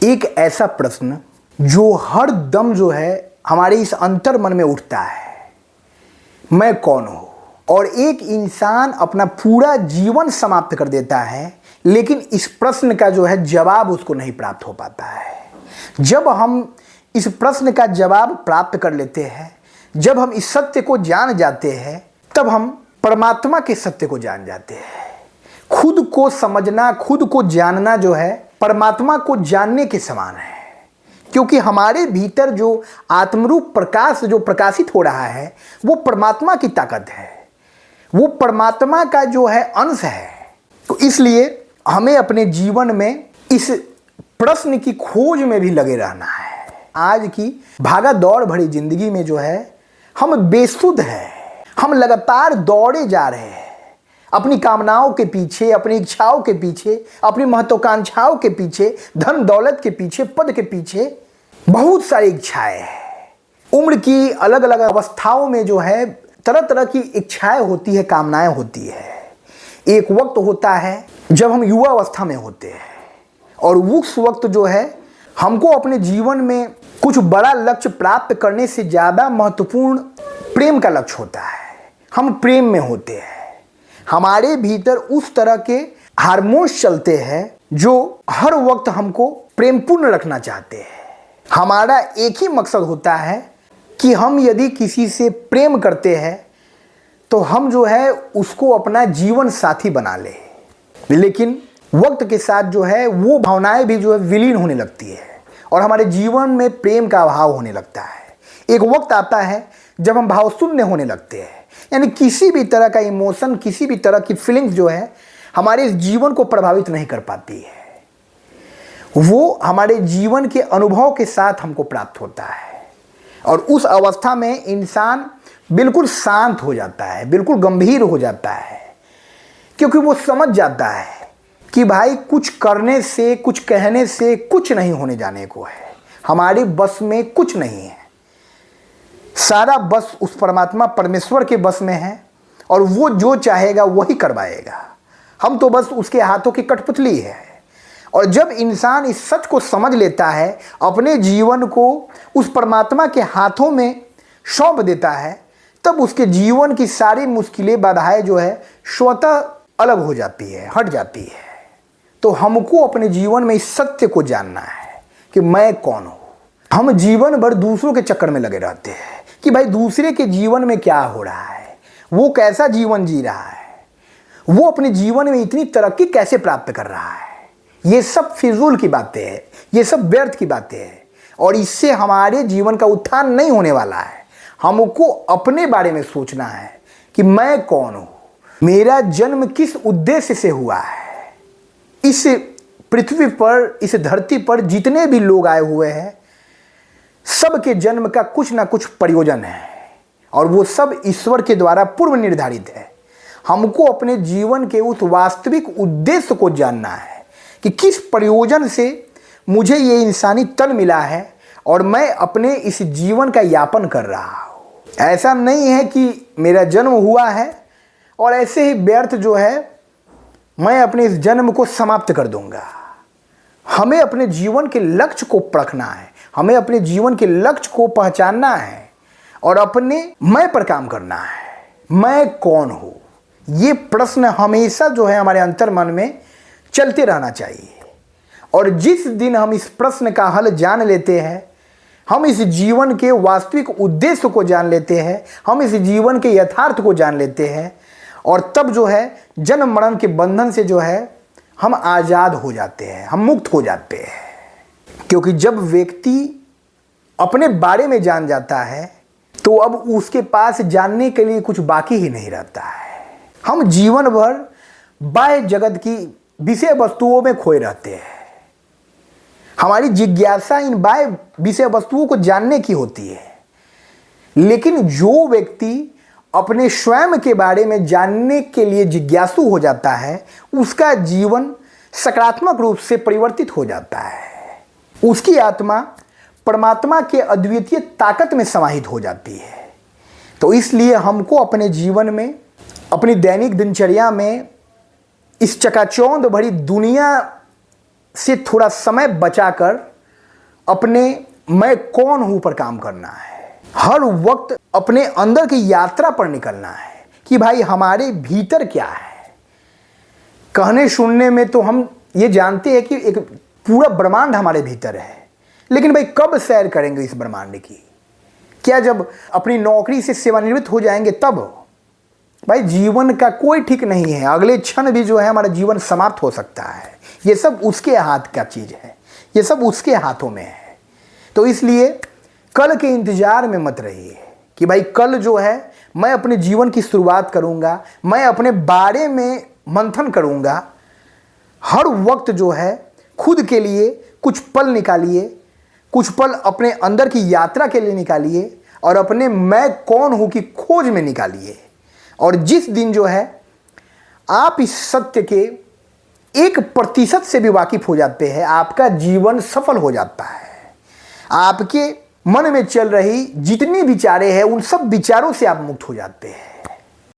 एक ऐसा प्रश्न जो हर दम जो है हमारे इस अंतर मन में उठता है, मैं कौन हूँ। और एक इंसान अपना पूरा जीवन समाप्त कर देता है, लेकिन इस प्रश्न का जो है जवाब उसको नहीं प्राप्त हो पाता है। जब हम इस प्रश्न का जवाब प्राप्त कर लेते हैं, जब हम इस सत्य को जान जाते हैं, तब हम परमात्मा के सत्य को जान जाते हैं। खुद को समझना, खुद को जानना जो है परमात्मा को जानने के समान है, क्योंकि हमारे भीतर जो आत्मरूप प्रकाश जो प्रकाशित हो रहा है वो परमात्मा की ताकत है, वो परमात्मा का जो है अंश है। तो इसलिए हमें अपने जीवन में इस प्रश्न की खोज में भी लगे रहना है। आज की भागा दौड़ भरी जिंदगी में जो है हम बेसुध हैं, हम लगातार दौड़े जा रहे हैं अपनी कामनाओं के पीछे, अपनी इच्छाओं के पीछे, अपनी महत्वाकांक्षाओं के पीछे, धन दौलत के पीछे, पद के पीछे। बहुत सारी इच्छाएं हैं। उम्र की अलग अलग अवस्थाओं में जो है तरह तरह की इच्छाएं होती है, कामनाएं होती है। एक वक्त होता है जब हम युवा अवस्था में होते हैं, और उस वक्त जो है हमको अपने जीवन में कुछ बड़ा लक्ष्य प्राप्त करने से ज़्यादा महत्वपूर्ण प्रेम का लक्ष्य होता है। हम प्रेम में होते हैं, हमारे भीतर उस तरह के हार्मोन्स चलते हैं जो हर वक्त हमको प्रेमपूर्ण रखना चाहते हैं। हमारा एक ही मकसद होता है कि हम यदि किसी से प्रेम करते हैं तो हम जो है उसको अपना जीवन साथी बना ले। लेकिन वक्त के साथ जो है वो भावनाएं भी जो है विलीन होने लगती है और हमारे जीवन में प्रेम का अभाव होने लगता है। एक वक्त आता है जब हम भावशून्य होने लगते हैं, यानी किसी भी तरह का इमोशन, किसी भी तरह की फीलिंग्स जो है हमारे इस जीवन को प्रभावित नहीं कर पाती है। वो हमारे जीवन के अनुभव के साथ हमको प्राप्त होता है, और उस अवस्था में इंसान बिल्कुल शांत हो जाता है, बिल्कुल गंभीर हो जाता है, क्योंकि वो समझ जाता है कि भाई कुछ करने से, कुछ कहने से कुछ नहीं होने जाने को है, हमारे बस में कुछ नहीं है। सारा बस उस परमात्मा परमेश्वर के बस में है, और वो जो चाहेगा वही करवाएगा। हम तो बस उसके हाथों की कठपुतली है। और जब इंसान इस सच को समझ लेता है, अपने जीवन को उस परमात्मा के हाथों में सौंप देता है, तब उसके जीवन की सारी मुश्किलें, बाधाएं जो है स्वतः अलग हो जाती है, हट जाती है। तो हमको अपने जीवन में इस सत्य को जानना है कि मैं कौन हूँ। हम जीवन भर दूसरों के चक्कर में लगे रहते हैं कि भाई दूसरे के जीवन में क्या हो रहा है, वो कैसा जीवन जी रहा है, वो अपने जीवन में इतनी तरक्की कैसे प्राप्त कर रहा है। ये सब फिजूल की बातें हैं, ये सब व्यर्थ की बातें हैं, और इससे हमारे जीवन का उत्थान नहीं होने वाला है। हमको अपने बारे में सोचना है कि मैं कौन हूँ, मेरा जन्म किस उद्देश्य से हुआ है। इस पृथ्वी पर, इस धरती पर जितने भी लोग आए हुए हैं, सबके जन्म का कुछ ना कुछ प्रयोजन है, और वो सब ईश्वर के द्वारा पूर्व निर्धारित है। हमको अपने जीवन के उस वास्तविक उद्देश्य को जानना है कि किस प्रयोजन से मुझे ये इंसानी तन मिला है और मैं अपने इस जीवन का यापन कर रहा हूँ। ऐसा नहीं है कि मेरा जन्म हुआ है और ऐसे ही व्यर्थ जो है मैं अपने इस जन्म को समाप्त कर दूंगा। हमें अपने जीवन के लक्ष्य को परखना है, हमें अपने जीवन के लक्ष्य को पहचानना है और अपने मैं पर काम करना है। मैं कौन हूँ, ये प्रश्न हमेशा जो है हमारे अंतर मन में चलते रहना चाहिए। और जिस दिन हम इस प्रश्न का हल जान लेते हैं, हम इस जीवन के वास्तविक उद्देश्य को जान लेते हैं, हम इस जीवन के यथार्थ को जान लेते हैं, और तब जो है जन्म मरण के बंधन से जो है हम आज़ाद हो जाते हैं, हम मुक्त हो जाते हैं। क्योंकि जब व्यक्ति अपने बारे में जान जाता है तो अब उसके पास जानने के लिए कुछ बाकी ही नहीं रहता है। हम जीवन भर बाह्य जगत की विषय वस्तुओं में खोए रहते हैं। हमारी जिज्ञासा इन बाह्य विषय वस्तुओं को जानने की होती है, लेकिन जो व्यक्ति अपने स्वयं के बारे में जानने के लिए जिज्ञासु हो जाता है, उसका जीवन सकारात्मक रूप से परिवर्तित हो जाता है। उसकी आत्मा परमात्मा के अद्वितीय ताकत में समाहित हो जाती है। तो इसलिए हमको अपने जीवन में, अपनी दैनिक दिनचर्या में इस चकाचौंध भरी दुनिया से थोड़ा समय बचाकर अपने मैं कौन हूं पर काम करना है। हर वक्त अपने अंदर की यात्रा पर निकलना है कि भाई हमारे भीतर क्या है। कहने सुनने में तो हम ये जानते हैं कि एक पूरा ब्रह्मांड हमारे भीतर है, लेकिन भाई कब सैर करेंगे इस ब्रह्मांड की? क्या जब अपनी नौकरी से सेवानिवृत्त हो जाएंगे तब? भाई जीवन का कोई ठीक नहीं है, अगले क्षण भी जो है हमारा जीवन समाप्त हो सकता है। ये सब उसके हाथ का चीज है, ये सब उसके हाथों में है। तो इसलिए कल के इंतजार में मत रहिए कि भाई कल जो है मैं अपने जीवन की शुरुआत करूंगा, मैं अपने बारे में मंथन करूंगा। हर वक्त जो है खुद के लिए कुछ पल निकालिए, कुछ पल अपने अंदर की यात्रा के लिए निकालिए और अपने मैं कौन हूं की खोज में निकालिए। और जिस दिन जो है आप इस सत्य के 1% से भी वाकिफ हो जाते हैं, आपका जीवन सफल हो जाता है। आपके मन में चल रही जितनी विचारें हैं उन सब विचारों से आप मुक्त हो जाते हैं।